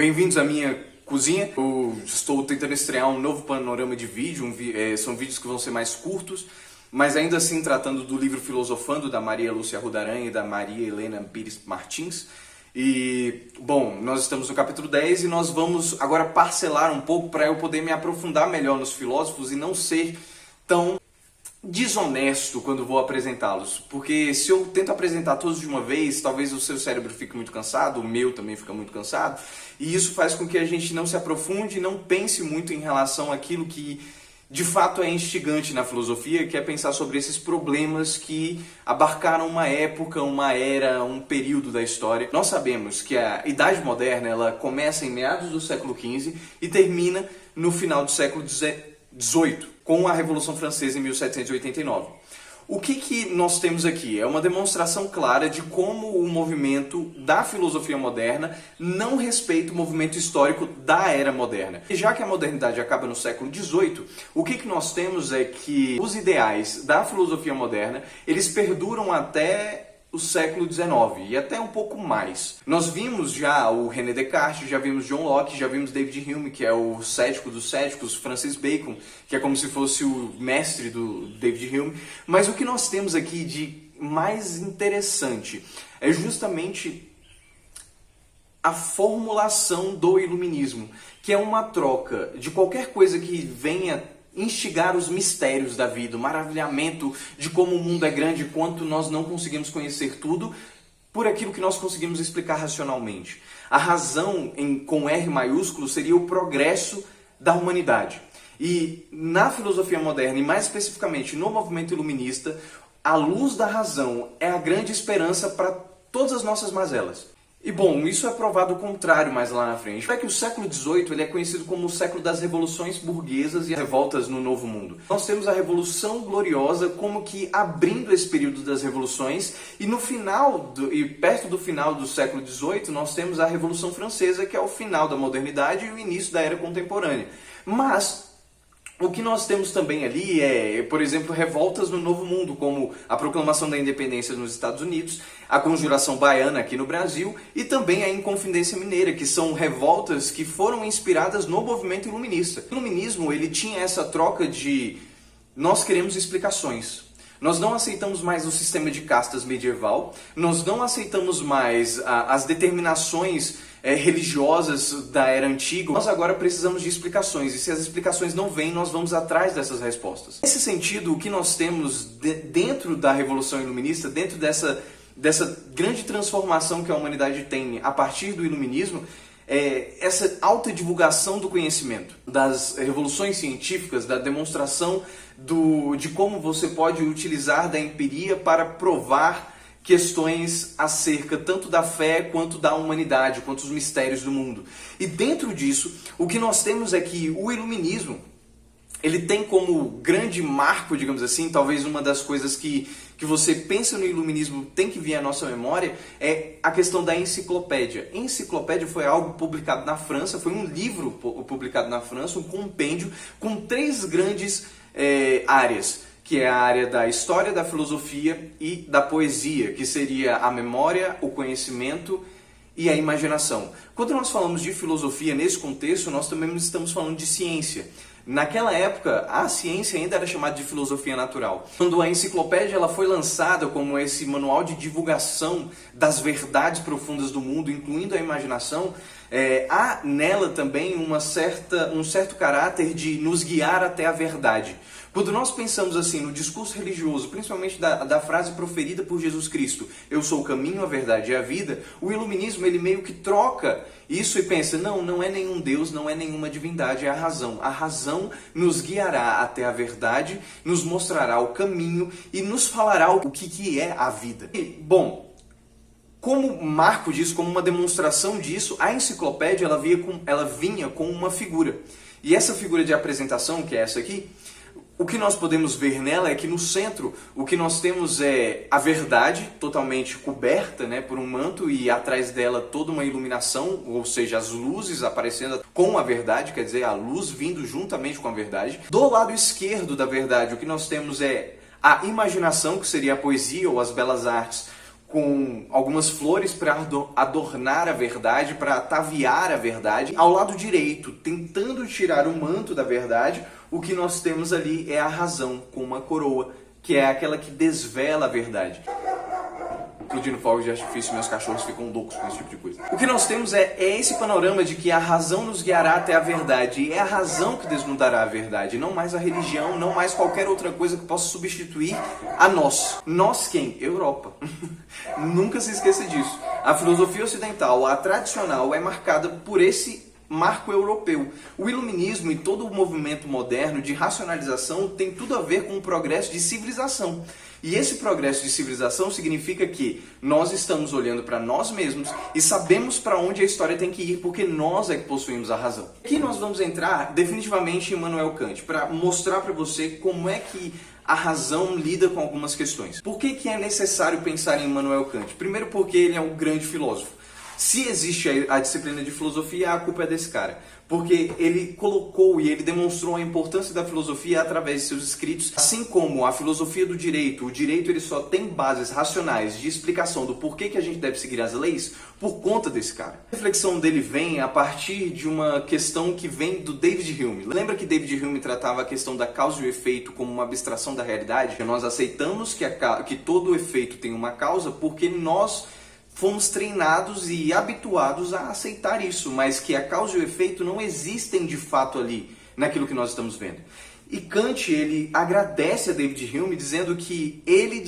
Bem-vindos à minha cozinha. Eu estou tentando estrear um novo panorama de vídeo, são vídeos que vão ser mais curtos, mas ainda assim tratando do livro Filosofando, da Maria Lúcia Rudaran e da Maria Helena Pires Martins. E, bom, nós estamos no capítulo 10 e nós vamos agora parcelar um pouco para eu poder me aprofundar melhor nos filósofos e não ser tão desonesto quando vou apresentá-los, porque se eu tento apresentar todos de uma vez, talvez o seu cérebro fique muito cansado, o meu também fica muito cansado, e isso faz com que a gente não se aprofunde e não pense muito em relação àquilo que de fato é instigante na filosofia, que é pensar sobre esses problemas que abarcaram uma época, uma era, um período da história. Nós sabemos que a Idade Moderna ela começa em meados do século XV e termina no final do século XVIII, com a Revolução Francesa em 1789. O que nós temos aqui? É uma demonstração clara de como o movimento da filosofia moderna não respeita o movimento histórico da era moderna. E já que a modernidade acaba no século XVIII, o que nós temos é que os ideais da filosofia moderna, eles perduram até o século XIX e até um pouco mais. Nós vimos já o René Descartes, já vimos John Locke, já vimos David Hume, que é o cético dos céticos, Francis Bacon, que é como se fosse o mestre do David Hume. Mas o que nós temos aqui de mais interessante é justamente a formulação do iluminismo, que é uma troca de qualquer coisa que venha instigar os mistérios da vida, o maravilhamento de como o mundo é grande e quanto nós não conseguimos conhecer tudo por aquilo que nós conseguimos explicar racionalmente. A razão, com R maiúsculo, seria o progresso da humanidade. E na filosofia moderna, e mais especificamente no movimento iluminista, a luz da razão é a grande esperança para todas as nossas mazelas. E bom, isso é provado o contrário mais lá na frente. É que o século XVIII ele é conhecido como o século das revoluções burguesas e revoltas no Novo Mundo. Nós temos a Revolução Gloriosa como que abrindo esse período das revoluções e no final, perto do final do século XVIII, nós temos a Revolução Francesa, que é o final da modernidade e o início da era contemporânea. Mas o que nós temos também ali é, por exemplo, revoltas no Novo Mundo, como a proclamação da independência nos Estados Unidos, a Conjuração Baiana aqui no Brasil e também a Inconfidência Mineira, que são revoltas que foram inspiradas no movimento iluminista. O iluminismo ele tinha essa troca de nós queremos explicações. Nós não aceitamos mais o sistema de castas medieval, nós não aceitamos mais as determinações religiosas da era antiga. Nós agora precisamos de explicações, e se as explicações não vêm, nós vamos atrás dessas respostas. Nesse sentido, o que nós temos dentro da Revolução Iluminista, dentro dessa grande transformação que a humanidade tem a partir do iluminismo, essa alta divulgação do conhecimento, das revoluções científicas, da demonstração de como você pode utilizar da empiria para provar questões acerca tanto da fé quanto da humanidade, quanto os mistérios do mundo. E dentro disso, o que nós temos é que o iluminismo ele tem como grande marco, digamos assim, talvez uma das coisas que você pensa no iluminismo tem que vir à nossa memória, é a questão da enciclopédia. Enciclopédia foi algo publicado na França, foi um livro publicado na França, um compêndio com três grandes áreas, que é a área da história, da filosofia e da poesia, que seria a memória, o conhecimento e a imaginação. Quando nós falamos de filosofia nesse contexto, nós também estamos falando de ciência. Naquela época, a ciência ainda era chamada de filosofia natural. Quando a enciclopédia ela foi lançada como esse manual de divulgação das verdades profundas do mundo, incluindo a imaginação, há nela também um certo caráter de nos guiar até a verdade. Quando nós pensamos assim no discurso religioso, principalmente da frase proferida por Jesus Cristo, eu sou o caminho, a verdade e a vida, o iluminismo ele meio que troca isso e pensa, não é nenhum Deus, não é nenhuma divindade, é a razão. A razão nos guiará até a verdade, nos mostrará o caminho e nos falará o que é a vida. E, bom, como marco disso, como uma demonstração disso, a enciclopédia ela vinha com uma figura. E essa figura de apresentação, que é essa aqui, o que nós podemos ver nela é que no centro o que nós temos é a verdade totalmente coberta, por um manto e atrás dela toda uma iluminação, ou seja, as luzes aparecendo com a verdade, quer dizer, a luz vindo juntamente com a verdade. Do lado esquerdo da verdade o que nós temos é a imaginação, que seria a poesia ou as belas artes, com algumas flores para adornar a verdade, para ataviar a verdade. Ao lado direito, tentando tirar o manto da verdade, o que nós temos ali é a razão, com uma coroa, que é aquela que desvela a verdade. Explodindo fogos de artifício, meus cachorros ficam loucos com esse tipo de coisa. O que nós temos é esse panorama de que a razão nos guiará até a verdade, e é a razão que desnudará a verdade, não mais a religião, não mais qualquer outra coisa que possa substituir a nós. Nós quem? Europa. Nunca se esqueça disso. A filosofia ocidental, a tradicional, é marcada por esse marco europeu. O iluminismo e todo o movimento moderno de racionalização tem tudo a ver com o progresso de civilização. E esse progresso de civilização significa que nós estamos olhando para nós mesmos e sabemos para onde a história tem que ir, porque nós é que possuímos a razão. Aqui nós vamos entrar definitivamente em Immanuel Kant, para mostrar para você como é que a razão lida com algumas questões. Por que é necessário pensar em Immanuel Kant? Primeiro porque ele é um grande filósofo. Se existe a disciplina de filosofia, a culpa é desse cara. Porque ele colocou e ele demonstrou a importância da filosofia através de seus escritos. Assim como a filosofia do direito, o direito ele só tem bases racionais de explicação do porquê que a gente deve seguir as leis por conta desse cara. A reflexão dele vem a partir de uma questão que vem do David Hume. Lembra que David Hume tratava a questão da causa e o efeito como uma abstração da realidade? Que nós aceitamos que todo efeito tem uma causa porque nós fomos treinados e habituados a aceitar isso, mas que a causa e o efeito não existem de fato ali, naquilo que nós estamos vendo. E Kant, ele agradece a David Hume dizendo que ele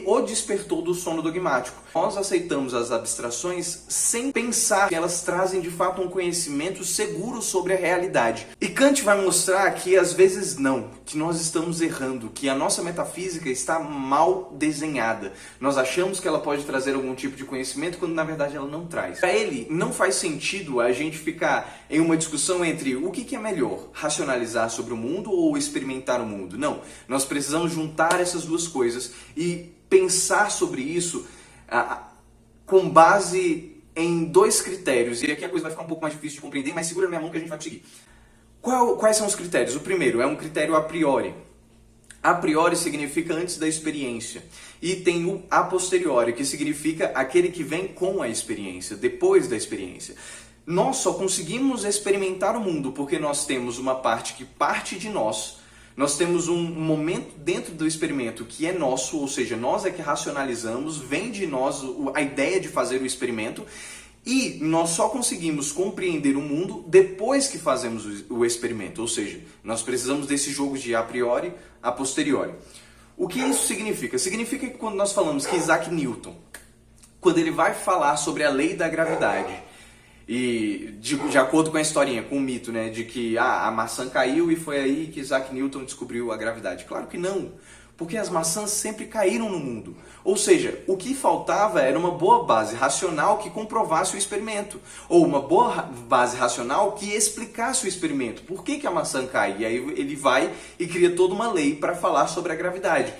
o despertou do sono dogmático. Nós aceitamos as abstrações sem pensar que elas trazem de fato um conhecimento seguro sobre a realidade. E Kant vai mostrar que às vezes não, que nós estamos errando, que a nossa metafísica está mal desenhada. Nós achamos que ela pode trazer algum tipo de conhecimento quando na verdade ela não traz. Para ele, não faz sentido a gente ficar em uma discussão entre o que é melhor, racionalizar sobre o mundo ou experimentar o mundo. Não, nós precisamos juntar essas duas coisas e pensar sobre isso com base em dois critérios. E aqui a coisa vai ficar um pouco mais difícil de compreender, mas segura na minha mão que a gente vai conseguir. Quais são os critérios? O primeiro é um critério a priori. A priori significa antes da experiência. E tem o a posteriori, que significa aquele que vem com a experiência, depois da experiência. Nós só conseguimos experimentar o mundo porque nós temos uma parte que parte de nós. Nós temos um momento dentro do experimento que é nosso, ou seja, nós é que racionalizamos, vem de nós a ideia de fazer o experimento, e nós só conseguimos compreender o mundo depois que fazemos o experimento, ou seja, nós precisamos desse jogo de a priori, a posteriori. O que isso significa? Significa que quando nós falamos que Isaac Newton, quando ele vai falar sobre a lei da gravidade, e de acordo com a historinha, com o mito, né, de que a maçã caiu e foi aí que Isaac Newton descobriu a gravidade. Claro que não, porque as maçãs sempre caíram no mundo. Ou seja, o que faltava era uma boa base racional que comprovasse o experimento, ou uma boa base racional que explicasse o experimento. Por que a maçã cai? E aí ele vai e cria toda uma lei para falar sobre a gravidade.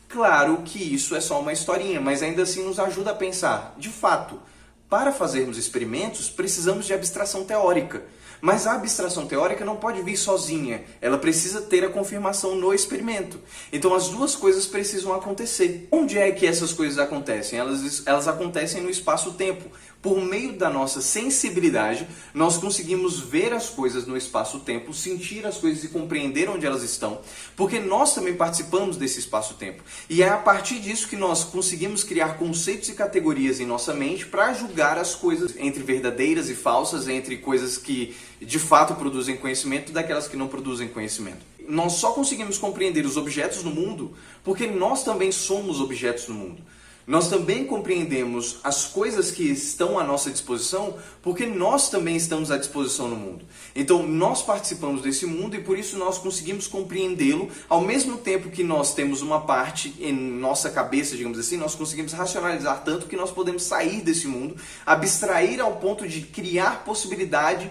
Claro que isso é só uma historinha, mas ainda assim nos ajuda a pensar, de fato, para fazermos experimentos, precisamos de abstração teórica. Mas a abstração teórica não pode vir sozinha, ela precisa ter a confirmação no experimento. Então as duas coisas precisam acontecer. Onde é que essas coisas acontecem? Elas acontecem no espaço-tempo. Por meio da nossa sensibilidade, nós conseguimos ver as coisas no espaço-tempo, sentir as coisas e compreender onde elas estão, porque nós também participamos desse espaço-tempo. E é a partir disso que nós conseguimos criar conceitos e categorias em nossa mente para julgar as coisas entre verdadeiras e falsas, entre coisas que de fato produzem conhecimento e daquelas que não produzem conhecimento. Nós só conseguimos compreender os objetos no mundo porque nós também somos objetos no mundo. Nós também compreendemos as coisas que estão à nossa disposição porque nós também estamos à disposição no mundo. Então nós participamos desse mundo e por isso nós conseguimos compreendê-lo ao mesmo tempo que nós temos uma parte em nossa cabeça, digamos assim, nós conseguimos racionalizar tanto que nós podemos sair desse mundo, abstrair ao ponto de criar possibilidade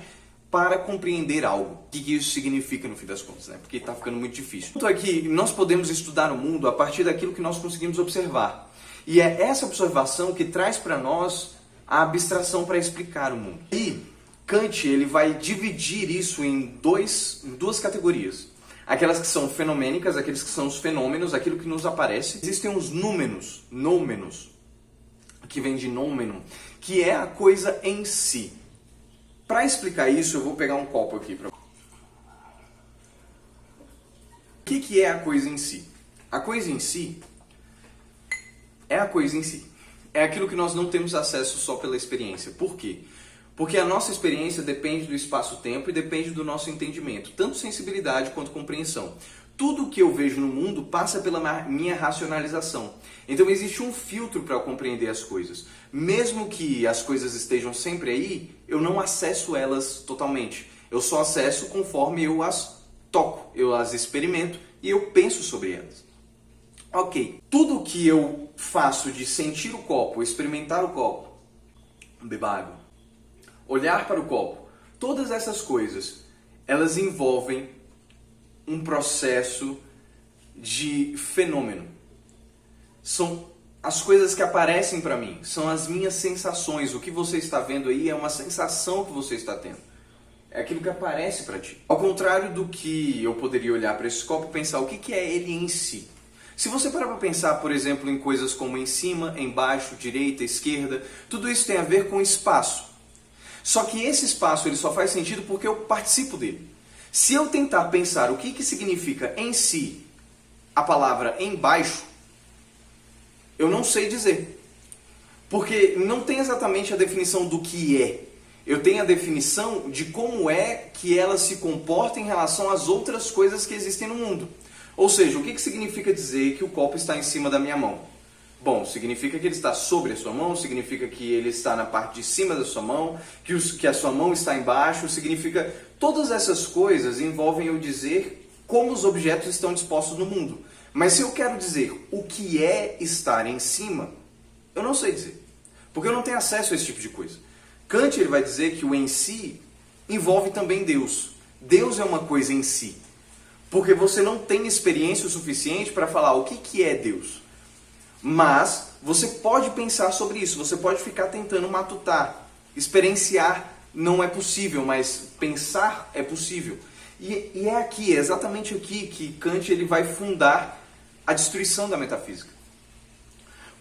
para compreender algo. O que isso significa no fim das contas, né? Porque está ficando muito difícil. Então aqui nós podemos estudar o mundo a partir daquilo que nós conseguimos observar. E é essa observação que traz para nós a abstração para explicar o mundo. E Kant ele vai dividir isso em duas categorias. aquelas que são fenomênicas, aqueles que são os fenômenos, aquilo que nos aparece. Existem os númenos, que vem de noumenon, que é a coisa em si. Para explicar isso, eu vou pegar um copo aqui. O que é a coisa em si? A coisa em si é a coisa em si. É aquilo que nós não temos acesso só pela experiência. Por quê? Porque a nossa experiência depende do espaço-tempo e depende do nosso entendimento, tanto sensibilidade quanto compreensão. Tudo que eu vejo no mundo passa pela minha racionalização. Então existe um filtro para eu compreender as coisas. Mesmo que as coisas estejam sempre aí, eu não acesso elas totalmente. Eu só acesso conforme eu as toco, eu as experimento e eu penso sobre elas. Ok, tudo que eu faço de sentir o copo, experimentar o copo, beber água, olhar para o copo, todas essas coisas, elas envolvem um processo de fenômeno. São as coisas que aparecem para mim, são as minhas sensações. O que você está vendo aí é uma sensação que você está tendo. É aquilo que aparece para ti. Ao contrário do que eu poderia olhar para esse copo e pensar o que é ele em si. Se você parar para pensar, por exemplo, em coisas como em cima, embaixo, direita, esquerda, tudo isso tem a ver com espaço. Só que esse espaço ele só faz sentido porque eu participo dele. Se eu tentar pensar o que significa em si a palavra embaixo, eu não sei dizer. Porque não tem exatamente a definição do que é. Eu tenho a definição de como é que ela se comporta em relação às outras coisas que existem no mundo. Ou seja, o que significa dizer que o copo está em cima da minha mão? Bom, significa que ele está sobre a sua mão, significa que ele está na parte de cima da sua mão, que a sua mão está embaixo, significa... Todas essas coisas envolvem eu dizer como os objetos estão dispostos no mundo. Mas se eu quero dizer o que é estar em cima, eu não sei dizer. Porque eu não tenho acesso a esse tipo de coisa. Kant ele vai dizer que o em si envolve também Deus. Deus é uma coisa em si. Porque você não tem experiência o suficiente para falar o que é Deus. Mas você pode pensar sobre isso, você pode ficar tentando matutar. Experienciar não é possível, mas pensar é possível. E é aqui, é exatamente aqui que Kant ele vai fundar a destruição da metafísica.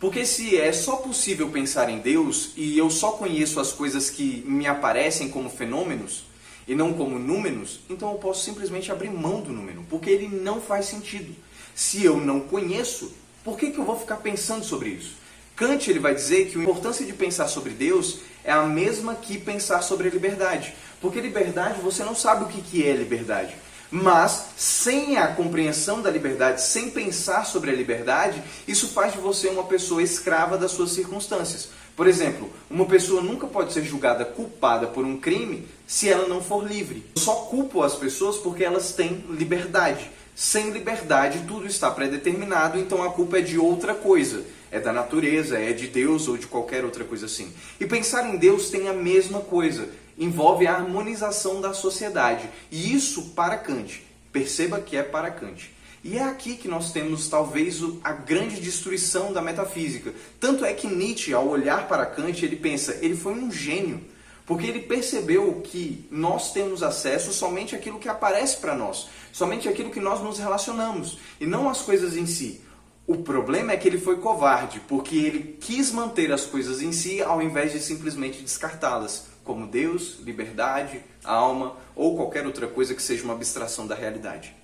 Porque se é só possível pensar em Deus e eu só conheço as coisas que me aparecem como fenômenos e não como números, então eu posso simplesmente abrir mão do número, porque ele não faz sentido. Se eu não conheço, por que eu vou ficar pensando sobre isso? Kant ele vai dizer que a importância de pensar sobre Deus é a mesma que pensar sobre a liberdade. Porque liberdade, você não sabe o que é liberdade. Mas, sem a compreensão da liberdade, sem pensar sobre a liberdade, isso faz de você uma pessoa escrava das suas circunstâncias. Por exemplo, uma pessoa nunca pode ser julgada culpada por um crime se ela não for livre. Eu só culpo as pessoas porque elas têm liberdade. Sem liberdade, tudo está pré-determinado, então a culpa é de outra coisa. É da natureza, é de Deus ou de qualquer outra coisa assim. E pensar em Deus tem a mesma coisa. Envolve a harmonização da sociedade. E isso para Kant. Perceba que é para Kant. E é aqui que nós temos talvez a grande destruição da metafísica. Tanto é que Nietzsche, ao olhar para Kant, ele pensa, ele foi um gênio. Porque ele percebeu que nós temos acesso somente àquilo que aparece para nós. Somente àquilo que nós nos relacionamos. E não às coisas em si. O problema é que ele foi covarde, porque ele quis manter as coisas em si ao invés de simplesmente descartá-las, como Deus, liberdade, alma ou qualquer outra coisa que seja uma abstração da realidade.